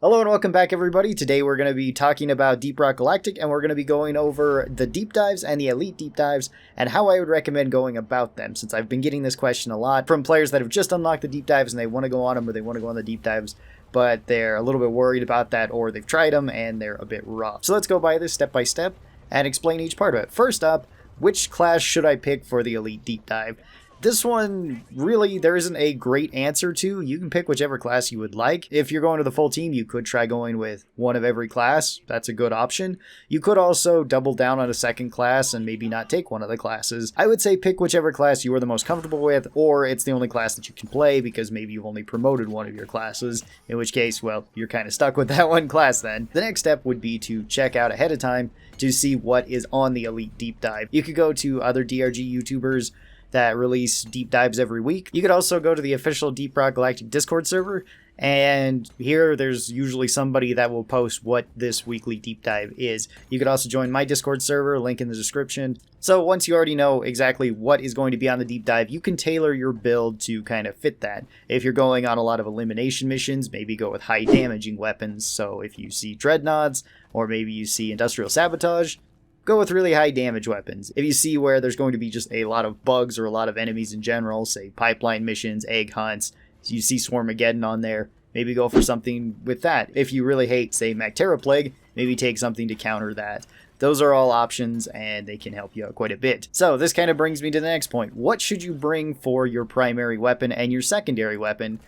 Hello and welcome back, everybody. Today we're going to be talking about Deep Rock Galactic, and we're going to be going over the deep dives and the elite deep dives and how I would recommend going about them, since I've been getting this question a lot from players that have just unlocked the deep dives and they want to go on them, or they want to go on the deep dives, but they're a little bit worried about that, or they've tried them and they're a bit rough. So let's go by this step by step and explain each part of it. First up, which class should I pick for the elite deep dive? This one, really, there isn't a great answer to. You can pick whichever class you would like. If you're going to the full team, you could try going with one of every class. That's a good option. You could also double down on a second class and maybe not take one of the classes. I would say pick whichever class you are the most comfortable with, or it's the only class that you can play because maybe you've only promoted one of your classes, in which case, well, you're kind of stuck with that one class then. The next step would be to check out ahead of time to see what is on the elite deep dive. You could go to other DRG YouTubers that release deep dives every week. You could also go to the official Deep Rock Galactic Discord server, and here there's usually somebody that will post what this weekly deep dive is. You could also join my Discord server, link in the description. So once you already know exactly what is going to be on the deep dive, you can tailor your build to kind of fit that. If you're going on a lot of elimination missions, maybe go with high damaging weapons. So if you see dreadnoughts, or maybe you see industrial sabotage, go with really high damage weapons. If you see where there's going to be just a lot of bugs or a lot of enemies in general, say pipeline missions, egg hunts, you see Swarmageddon on there, maybe go for something with that. If you really hate, say, Mactera Plague, maybe take something to counter that. Those are all options, and they can help you out quite a bit. So this kind of brings me to the next point. What should you bring for your primary weapon and your secondary weapon?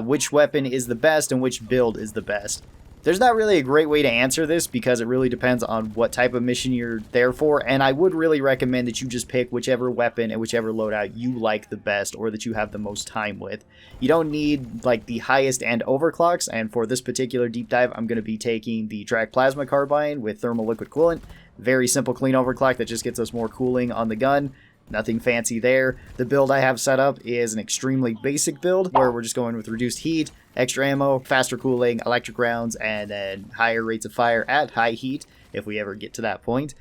Which weapon is the best and which build is the best? There's not really a great way to answer this because it really depends on what type of mission you're there for, and I would really recommend that you just pick whichever weapon and whichever loadout you like the best or that you have the most time with. You don't need like the highest end overclocks, and for this particular deep dive I'm going to be taking the Track Plasma Carbine with Thermal Liquid Coolant. Very simple clean overclock that just gets us more cooling on the gun. Nothing fancy there. The build I have set up is an extremely basic build where we're just going with reduced heat, extra ammo, faster cooling, electric rounds, and then higher rates of fire at high heat if we ever get to that point.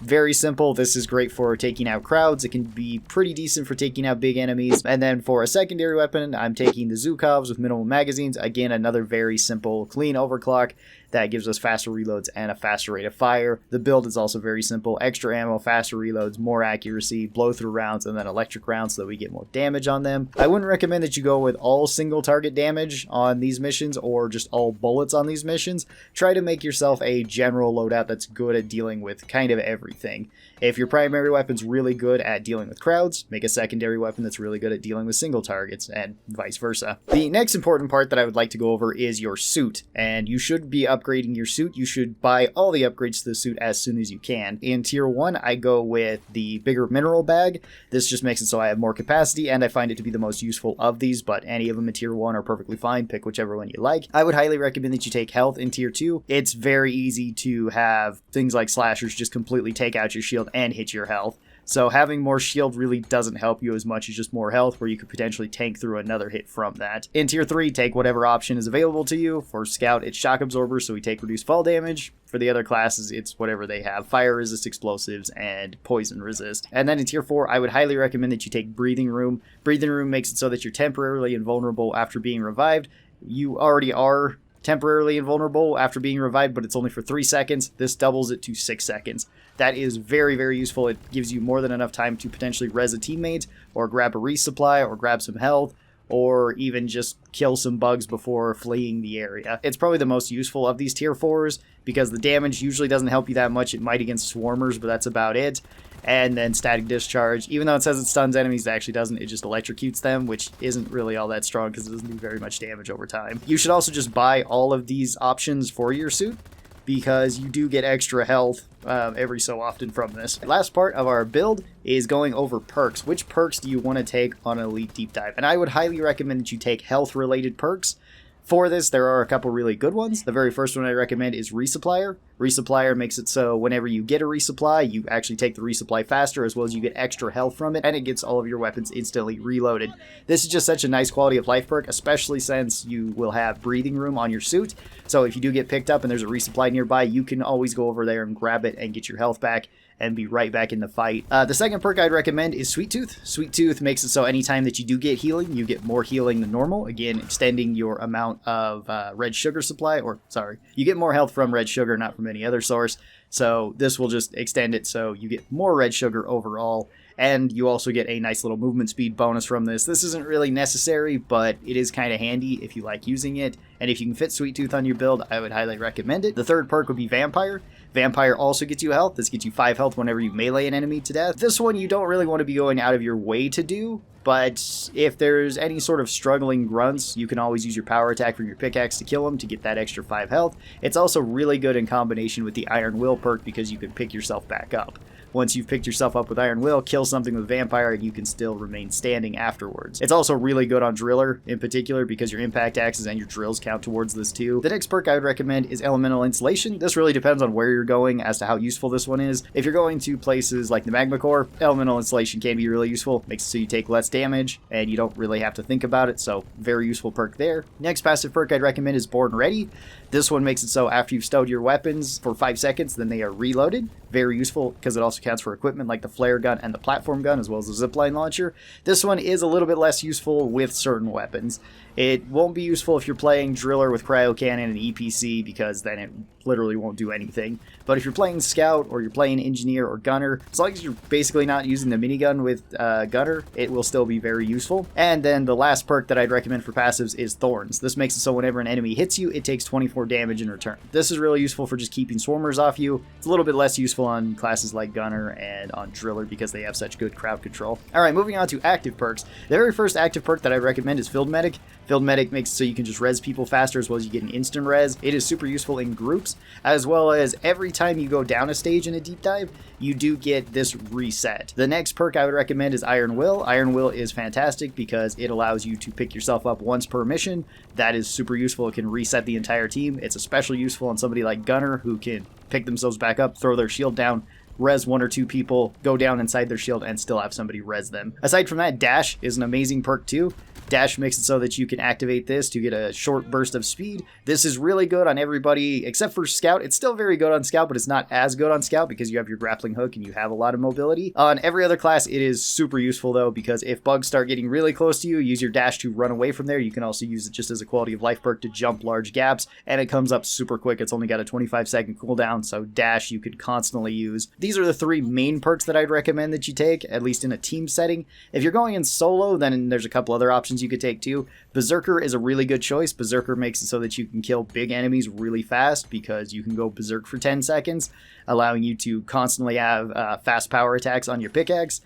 Very simple. This is great for taking out crowds. It can be pretty decent for taking out big enemies. And then for a secondary weapon, I'm taking the Zukovs with minimal magazines. Again, another very simple, clean overclock that gives us faster reloads and a faster rate of fire. The build is also very simple. Extra ammo, faster reloads, more accuracy, blow through rounds, and then electric rounds so that we get more damage on them. I wouldn't recommend that you go with all single target damage on these missions or just all bullets on these missions. Try to make yourself a general loadout that's good at dealing with kind of everything. If your primary weapon's really good at dealing with crowds, make a secondary weapon that's really good at dealing with single targets, and vice versa. The next important part that I would like to go over is your suit, and you should be upgrading your suit. You should buy all the upgrades to the suit as soon as you can. In tier 1, I go with the bigger mineral bag. This just makes it so I have more capacity, and I find it to be the most useful of these, but any of them in tier 1 are perfectly fine. Pick whichever one you like. I would highly recommend that you take health in tier 2. It's very easy to have things like slashers just completely take out your shield and hit your health. So having more shield really doesn't help you as much as just more health, where you could potentially tank through another hit from that. In tier 3, take whatever option is available to you. For Scout, it's Shock Absorber, so we take reduced fall damage. For the other classes, it's whatever they have. Fire resist explosives and poison resist. And then in tier 4, I would highly recommend that you take Breathing Room. Breathing Room makes it so that you're temporarily invulnerable after being revived. You already are temporarily invulnerable after being revived, but it's only for 3 seconds. This doubles it to 6 seconds. That is very, very useful. It gives you more than enough time to potentially res a teammate, or grab a resupply, or grab some health, or even just kill some bugs before fleeing the area. It's probably the most useful of these tier 4s, because the damage usually doesn't help you that much. It might against swarmers, but that's about it. And then Static Discharge, even though it says it stuns enemies, it actually doesn't. It just electrocutes them, which isn't really all that strong because it doesn't do very much damage over time. You should also just buy all of these options for your suit, because you do get extra health every so often from this. The last part of our build is going over perks. Which perks do you want to take on an elite deep dive? And I would highly recommend that you take health related perks. For this, there are a couple really good ones. The very first one I recommend is Resupplier. Resupplier makes it so whenever you get a resupply, you actually take the resupply faster, as well as you get extra health from it, and it gets all of your weapons instantly reloaded. This is just such a nice quality of life perk, especially since you will have Breathing Room on your suit. So if you do get picked up and there's a resupply nearby, you can always go over there and grab it and get your health back, and be right back in the fight. The second perk I'd recommend is Sweet Tooth. Sweet Tooth makes it so anytime that you do get healing, you get more healing than normal. Again, extending your amount of red sugar supply, or sorry, you get more health from red sugar, not from any other source. So this will just extend it so you get more red sugar overall, and you also get a nice little movement speed bonus from this. This isn't really necessary, but it is kind of handy if you like using it, and if you can fit Sweet Tooth on your build, I would highly recommend it. The third perk would be Vampire. Vampire also gets you health. This gets you 5 health whenever you melee an enemy to death. This one you don't really want to be going out of your way to do, but if there's any sort of struggling grunts, you can always use your power attack from your pickaxe to kill them to get that extra 5 health. It's also really good in combination with the Iron Will perk because you can pick yourself back up. Once you've picked yourself up with Iron Will, kill something with Vampire and you can still remain standing afterwards. It's also really good on Driller in particular because your impact axes and your drills count towards this too. The next perk I would recommend is Elemental Insulation. This really depends on where you're going as to how useful this one is. If you're going to places like the Magma Core, Elemental Insulation can be really useful. Makes it so you take less damage and you don't really have to think about it, so very useful perk there. Next passive perk I'd recommend is Born Ready. This one makes it so after you've stowed your weapons for 5 seconds, then they are reloaded. Very useful because it also counts for equipment like the flare gun and the platform gun, as well as the zipline launcher. This one is a little bit less useful with certain weapons. It won't be useful if you're playing Driller with Cryo Cannon and EPC because then it literally won't do anything. But if you're playing Scout or you're playing Engineer or Gunner, as long as you're basically not using the minigun with Gunner, it will still be very useful. And then the last perk that I'd recommend for passives is Thorns. This makes it so whenever an enemy hits you, it takes 24 damage in return. This is really useful for just keeping swarmers off you. It's a little bit less useful on classes like Gunner and on Driller because they have such good crowd control. Alright, moving on to active perks. The very first active perk that I recommend is Field Medic. Field Medic makes it so you can just res people faster as well as you get an instant res. It is super useful in groups, as well as every time you go down a stage in a deep dive, you do get this reset. The next perk I would recommend is Iron Will. Iron Will is fantastic because it allows you to pick yourself up once per mission. That is super useful. It can reset the entire team. It's especially useful on somebody like Gunner who can pick themselves back up, throw their shield down, res 1 or 2 people, go down inside their shield, and still have somebody res them. Aside from that, Dash is an amazing perk too. Dash makes it so that you can activate this to get a short burst of speed. This is really good on everybody except for Scout. It's still very good on Scout, but it's not as good on Scout because you have your grappling hook and you have a lot of mobility. On every other class, it is super useful though, because if bugs start getting really close to you, use your Dash to run away from there. You can also use it just as a quality of life perk to jump large gaps, and it comes up super quick. It's only got a 25-second cooldown, so Dash you could constantly use. These are the 3 main perks that I'd recommend that you take, at least in a team setting. If you're going in solo, then there's a couple other options you could take too. Berserker is a really good choice. Berserker makes it so that you can kill big enemies really fast because you can go Berserk for 10 seconds, allowing you to constantly have fast power attacks on your pickaxe.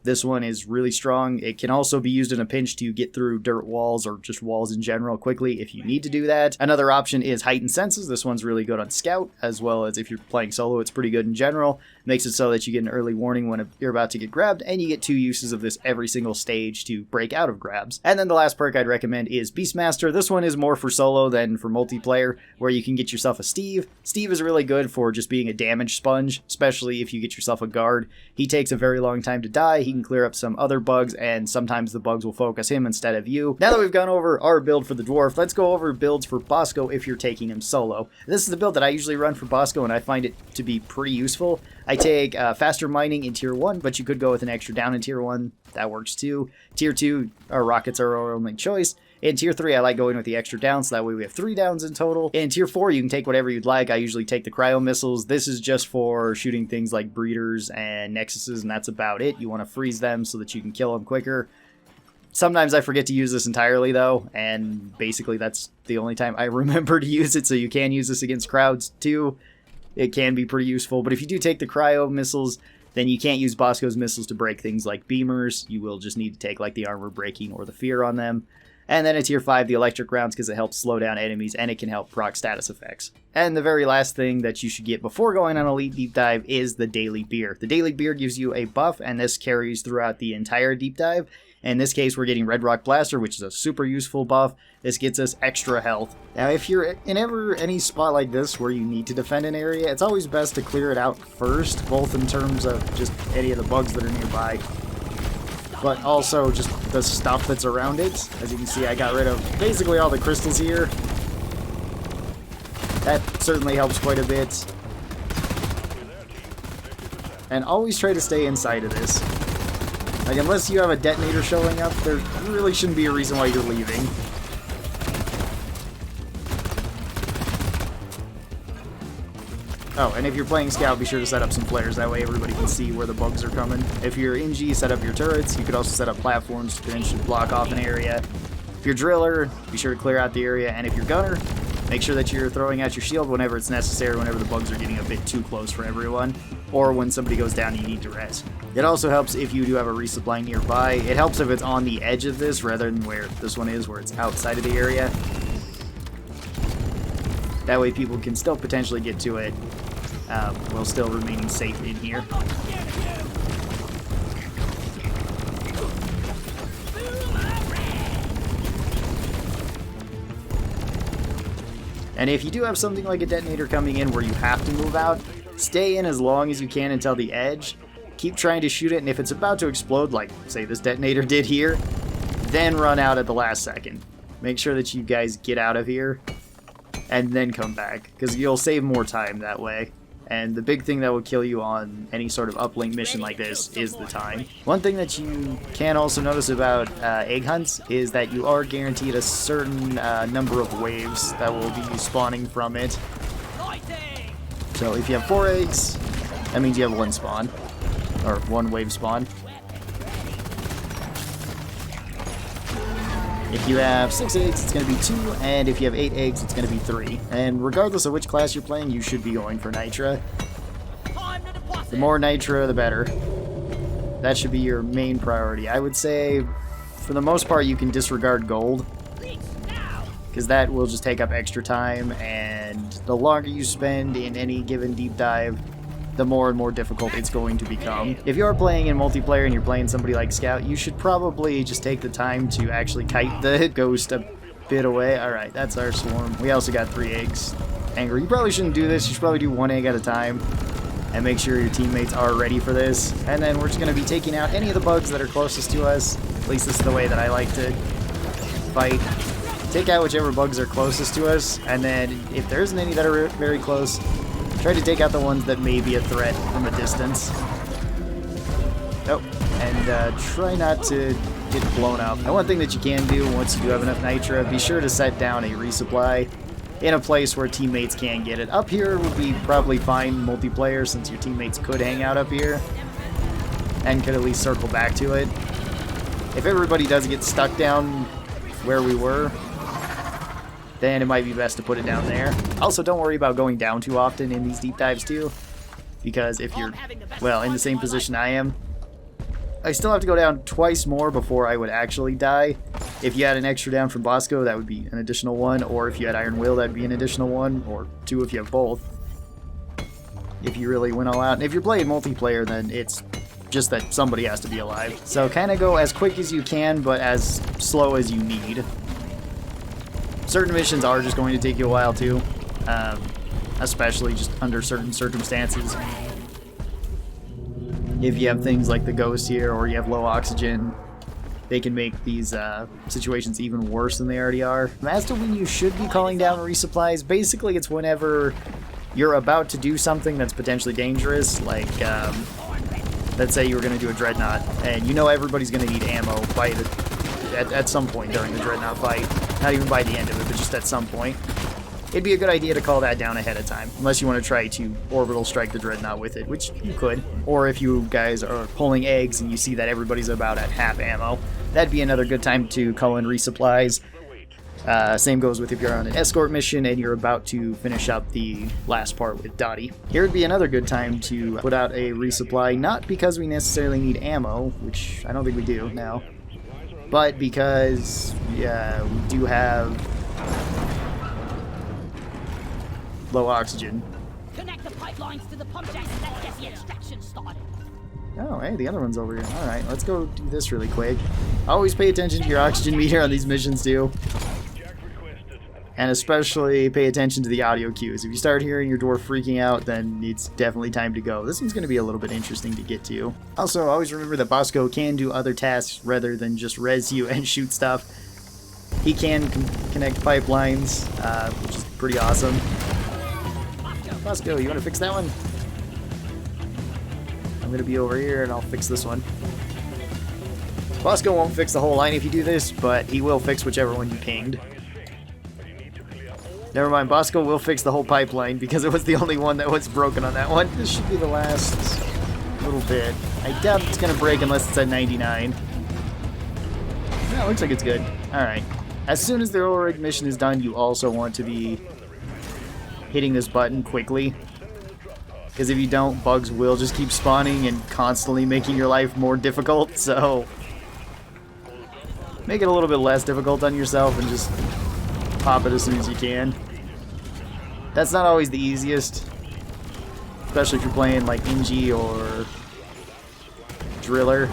This one is really strong. It can also be used in a pinch to get through dirt walls or just walls in general quickly if you need to do that. Another option is Heightened Senses. This one's really good on Scout, as well as if you're playing solo, it's pretty good in general. Makes it so that you get an early warning when you're about to get grabbed, and you get 2 uses of this every single stage to break out of grabs. And then the last perk I'd recommend is Beastmaster. This one is more for solo than for multiplayer, where you can get yourself a Steve. Steve is really good for just being a damage sponge, especially if you get yourself a guard. He takes a very long time to die. He can clear up some other bugs, and sometimes the bugs will focus him instead of you. Now that we've gone over our build for the Dwarf, let's go over builds for Bosco if you're taking him solo. This is the build that I usually run for Bosco, and I find it to be pretty useful. I take faster mining in tier 1, but you could go with an extra down in tier 1. That works too. Tier 2, our rockets are our only choice. In tier 3, I like going with the extra down, so that way we have 3 downs in total. In tier 4, you can take whatever you'd like. I usually take the cryo missiles. This is just for shooting things like breeders and nexuses, and that's about it. You want to freeze them so that you can kill them quicker. Sometimes I forget to use this entirely, though, and basically that's the only time I remember to use it, so you can use this against crowds, too. It can be pretty useful, but if you do take the cryo missiles, then you can't use Bosco's missiles to break things like beamers. You will just need to take like the armor breaking or the fear on them. And then in tier 5, the electric rounds, because it helps slow down enemies and it can help proc status effects. And the very last thing that you should get before going on Elite Deep Dive is the Daily Beer. The Daily Beer gives you a buff, and this carries throughout the entire Deep Dive. In this case, we're getting Red Rock Blaster, which is a super useful buff. This gets us extra health. Now, if you're in any spot like this where you need to defend an area, it's always best to clear it out first, both in terms of just any of the bugs that are nearby, but also just the stuff that's around it. As you can see, I got rid of basically all the crystals here. That certainly helps quite a bit. And always try to stay inside of this. Like, unless you have a detonator showing up, there really shouldn't be a reason why you're leaving. Oh, and if you're playing Scout, be sure to set up some flares. That way everybody can see where the bugs are coming. If you're NG, set up your turrets. You could also set up platforms to potentially block off an area. If you're Driller, be sure to clear out the area. And if you're Gunner, make sure that you're throwing out your shield whenever it's necessary, whenever the bugs are getting a bit too close for everyone. Or when somebody goes down, you need to rest. It also helps if you do have a resupply nearby. It helps if it's on the edge of this rather than where this one is, where it's outside of the area. That way people can still potentially get to it while still remaining safe in here. And if you do have something like a detonator coming in where you have to move out, stay in as long as you can until the edge. Keep trying to shoot it, and if it's about to explode, like, say, this detonator did here, then run out at the last second. Make sure that you guys get out of here, and then come back, because you'll save more time that way. And the big thing that will kill you on any sort of uplink mission like this is the time. One thing that you can also notice about egg hunts is that you are guaranteed a certain number of waves that will be spawning from it. So if you have 4 eggs, that means you have 1 spawn, or 1 wave spawn. If you have 6 eggs, it's going to be 2, and if you have 8 eggs, it's going to be 3. And regardless of which class you're playing, you should be going for Nitra. The more Nitra, the better. That should be your main priority. I would say, for the most part, you can disregard gold, because that will just take up extra time, and the longer you spend in any given deep dive, the more and more difficult it's going to become. If you're playing in multiplayer and you're playing somebody like Scout, you should probably just take the time to actually kite the ghost a bit away. Alright, that's our swarm. We also got 3 eggs. Anger, you probably shouldn't do this. You should probably do 1 egg at a time and make sure your teammates are ready for this. And then we're just going to be taking out any of the bugs that are closest to us. At least this is the way that I like to fight. Take out whichever bugs are closest to us, and then if there isn't any that are very close, try to take out the ones that may be a threat from a distance. Oh, and try not to get blown up. And one thing that you can do once you do have enough Nitra, be sure to set down a resupply in a place where teammates can get it. Up here would be probably fine multiplayer, since your teammates could hang out up here and could at least circle back to it. If everybody does get stuck down where we were, then it might be best to put it down there. Also, don't worry about going down too often in these deep dives too, because if you're, well, in the same position I am, I still have to go down twice more before I would actually die. If you had an extra down from Bosco, that would be an additional 1, or if you had Iron Will, that would be an additional 1, or 2 if you have both. If you really went all out. And if you're playing multiplayer, then it's just that somebody has to be alive. So kind of go as quick as you can, but as slow as you need. Certain missions are just going to take you a while too, especially just under certain circumstances. If you have things like the ghost here, or you have low oxygen, they can make these situations even worse than they already are. As to when you should be calling down resupplies, basically it's whenever you're about to do something that's potentially dangerous, like let's say you were going to do a Dreadnought, and you know everybody's going to need ammo by at some point during the Dreadnought fight. Not even by the end of it, but just at some point. It'd be a good idea to call that down ahead of time, unless you want to try to orbital strike the Dreadnought with it, which you could. Or if you guys are pulling eggs and you see that everybody's about at half ammo, that'd be another good time to call in resupplies. Same goes with if you're on an escort mission and you're about to finish up the last part with Dottie. Here would be another good time to put out a resupply, not because we necessarily need ammo, which I don't think we do now, but because we do have low oxygen. Connect the pipelines to the pump jacks and let's get the extraction started. Oh, hey, the other one's over here. Alright, let's go do this really quick. Always pay attention to your oxygen meter on these missions too. And especially pay attention to the audio cues. If you start hearing your dwarf freaking out, then it's definitely time to go. This one's going to be a little bit interesting to get to. Also, always remember that Bosco can do other tasks rather than just res you and shoot stuff. He can connect pipelines, which is pretty awesome. Bosco, you want to fix that one? I'm going to be over here and I'll fix this one. Bosco won't fix the whole line if you do this, but he will fix whichever one you pinged. Never mind, Bosco will fix the whole pipeline because it was the only one that was broken on that one. This should be the last little bit. I doubt it's going to break unless it's at 99. Yeah, it looks like it's good. Alright. As soon as the oil rig mission is done, you also want to be hitting this button quickly. Because if you don't, bugs will just keep spawning and constantly making your life more difficult, so make it a little bit less difficult on yourself and just pop it as soon as you can. That's not always the easiest, especially if you're playing like Inji or Driller,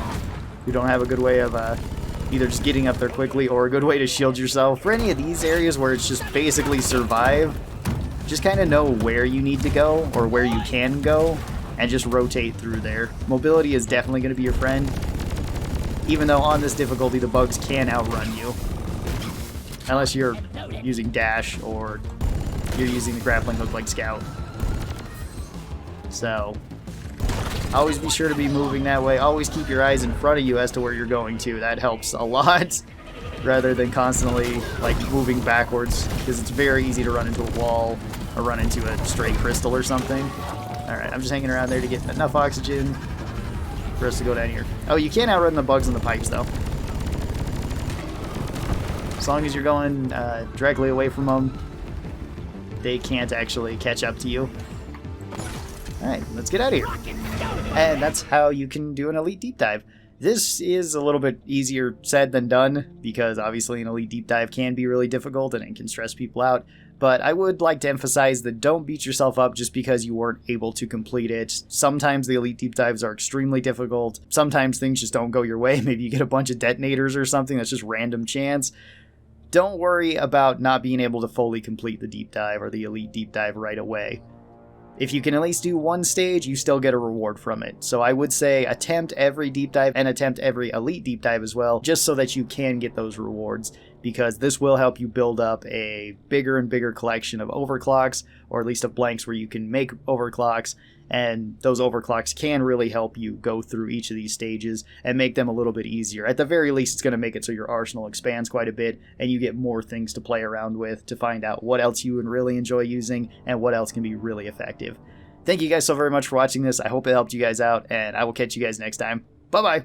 who don't have a good way of either just getting up there quickly or a good way to shield yourself. For any of these areas where it's just basically survive, just kind of know where you need to go or where you can go and just rotate through there. Mobility is definitely going to be your friend, even though on this difficulty the bugs can outrun you. Unless you're using dash or you're using the grappling hook like Scout. So, always be sure to be moving that way. Always keep your eyes in front of you as to where you're going to. That helps a lot. Rather than constantly like moving backwards, because it's very easy to run into a wall or run into a stray crystal or something. Alright, I'm just hanging around there to get enough oxygen for us to go down here. Oh, you can't outrun the bugs in the pipes though. As long as you're going directly away from them, they can't actually catch up to you. Alright, let's get out of here. And that's how you can do an elite deep dive. This is a little bit easier said than done, because obviously an elite deep dive can be really difficult and it can stress people out. But I would like to emphasize that don't beat yourself up just because you weren't able to complete it. Sometimes the elite deep dives are extremely difficult. Sometimes things just don't go your way. Maybe you get a bunch of detonators or something that's just random chance. Don't worry about not being able to fully complete the deep dive or the elite deep dive right away. If you can at least do one stage, you still get a reward from it. So I would say attempt every deep dive and attempt every elite deep dive as well, just so that you can get those rewards, because this will help you build up a bigger and bigger collection of overclocks, or at least of blanks where you can make overclocks, and those overclocks can really help you go through each of these stages and make them a little bit easier. At the very least, it's going to make it so your arsenal expands quite a bit and you get more things to play around with to find out what else you would really enjoy using and what else can be really effective. Thank you guys so very much for watching this. I hope it helped you guys out, and I will catch you guys next time. Bye-bye!